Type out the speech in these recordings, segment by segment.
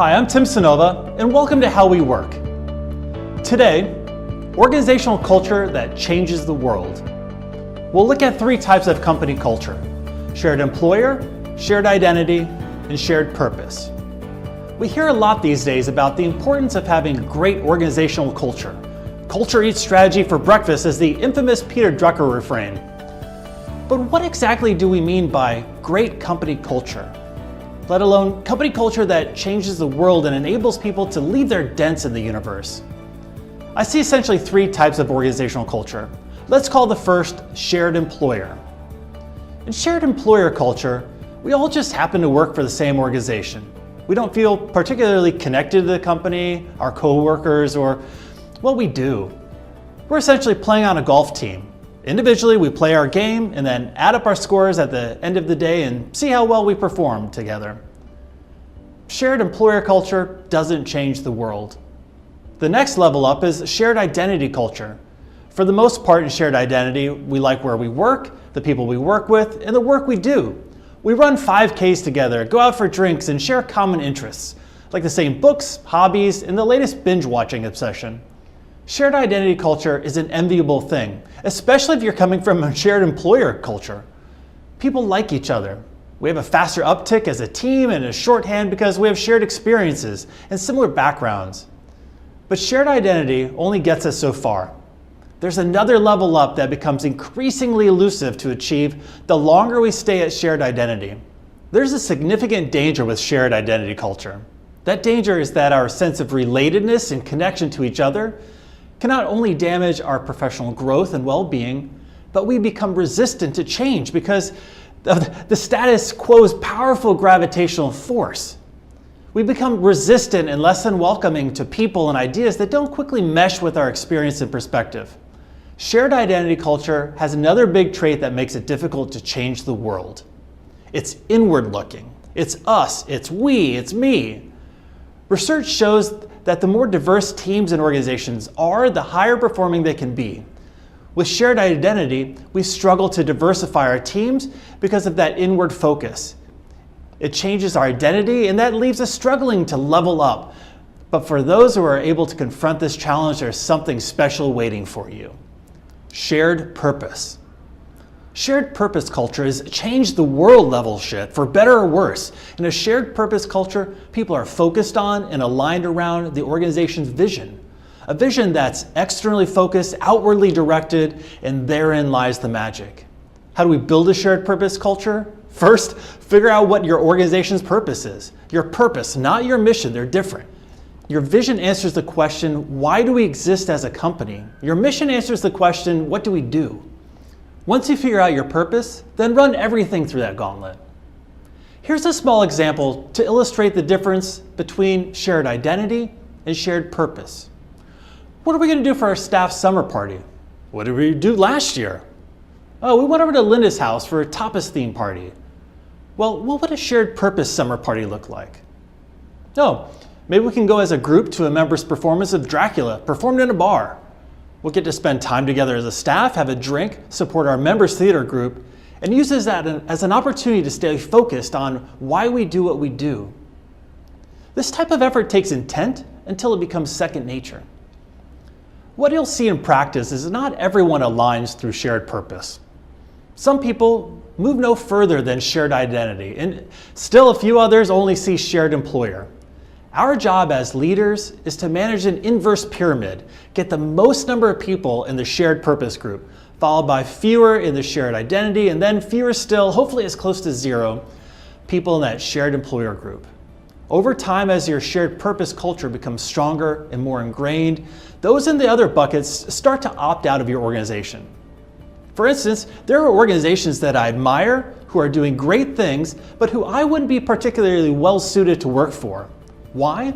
Hi, I'm Tim Sonova, and welcome to How We Work. Today, organizational culture that changes the world. We'll look at three types of company culture: shared employer, shared identity, and shared purpose. We hear a lot these days about the importance of having a great organizational culture. Culture eats strategy for breakfast is the infamous Peter Drucker refrain. But what exactly do we mean by great company culture? Let alone company culture that changes the world and enables people to leave their dents in the universe. I see essentially three types of organizational culture. Let's call the first shared employer. In shared employer culture, we all just happen to work for the same organization. We don't feel particularly connected to the company, our coworkers, or what we do. We're essentially playing on a golf team. Individually, we play our game and then add up our scores at the end of the day and see how well we perform together. Shared employer culture doesn't change the world. The next level up is shared identity culture. For the most part in shared identity, we like where we work, the people we work with, and the work we do. We run 5Ks together, go out for drinks, and share common interests, like the same books, hobbies, and the latest binge-watching obsession. Shared identity culture is an enviable thing, especially if you're coming from a shared employer culture. People like each other. We have a faster uptick as a team and a shorthand because we have shared experiences and similar backgrounds. But shared identity only gets us so far. There's another level up that becomes increasingly elusive to achieve the longer we stay at shared identity. There's a significant danger with shared identity culture. That danger is that our sense of relatedness and connection to each other can not only damage our professional growth and well-being, but we become resistant to change because of the status quo's powerful gravitational force. We become resistant and less than welcoming to people and ideas that don't quickly mesh with our experience and perspective. Shared identity culture has another big trait that makes it difficult to change the world. It's inward looking. It's us, it's we, it's me. Research shows that the more diverse teams and organizations are, the higher performing they can be. With shared identity, we struggle to diversify our teams because of that inward focus. It changes our identity, and that leaves us struggling to level up. But for those who are able to confront this challenge, there's something special waiting for you. Shared purpose. Shared purpose culture is change the world level shit, for better or worse. In a shared purpose culture, people are focused on and aligned around the organization's vision. A vision that's externally focused, outwardly directed, and therein lies the magic. How do we build a shared purpose culture? First, figure out what your organization's purpose is. Your purpose, not your mission, they're different. Your vision answers the question, why do we exist as a company? Your mission answers the question, what do we do? Once you figure out your purpose, then run everything through that gauntlet. Here's a small example to illustrate the difference between shared identity and shared purpose. What are we going to do for our staff summer party? What did we do last year? Oh, we went over to Linda's house for a tapas theme party. Well, what would a shared purpose summer party look like? Oh, maybe we can go as a group to a member's performance of Dracula, performed in a bar. We'll get to spend time together as a staff, have a drink, support our members' theater group, and use this as an opportunity to stay focused on why we do what we do. This type of effort takes intent until it becomes second nature. What you'll see in practice is not everyone aligns through shared purpose. Some people move no further than shared identity, and still a few others only see shared employer. Our job as leaders is to manage an inverse pyramid, get the most number of people in the shared purpose group, followed by fewer in the shared identity, and then fewer still, hopefully as close to zero, people in that shared employer group. Over time, as your shared purpose culture becomes stronger and more ingrained, those in the other buckets start to opt out of your organization. For instance, there are organizations that I admire who are doing great things, but who I wouldn't be particularly well suited to work for. Why?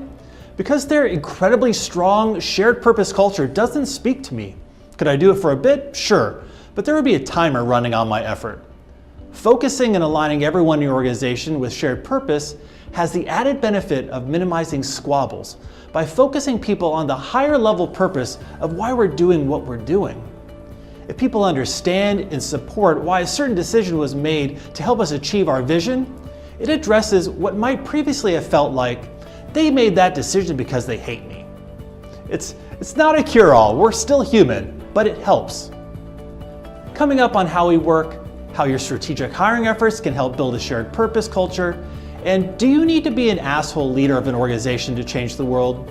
Because their incredibly strong shared purpose culture doesn't speak to me. Could I do it for a bit? Sure, but there would be a timer running on my effort. Focusing and aligning everyone in your organization with shared purpose has the added benefit of minimizing squabbles by focusing people on the higher level purpose of why we're doing what we're doing. If people understand and support why a certain decision was made to help us achieve our vision, it addresses what might previously have felt like they made that decision because they hate me. It's not a cure-all, we're still human, but it helps. Coming up on how we work, how your strategic hiring efforts can help build a shared purpose culture, and do you need to be an asshole leader of an organization to change the world?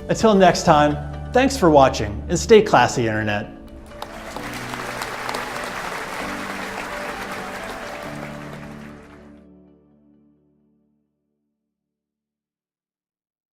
Until next time, thanks for watching and stay classy, Internet.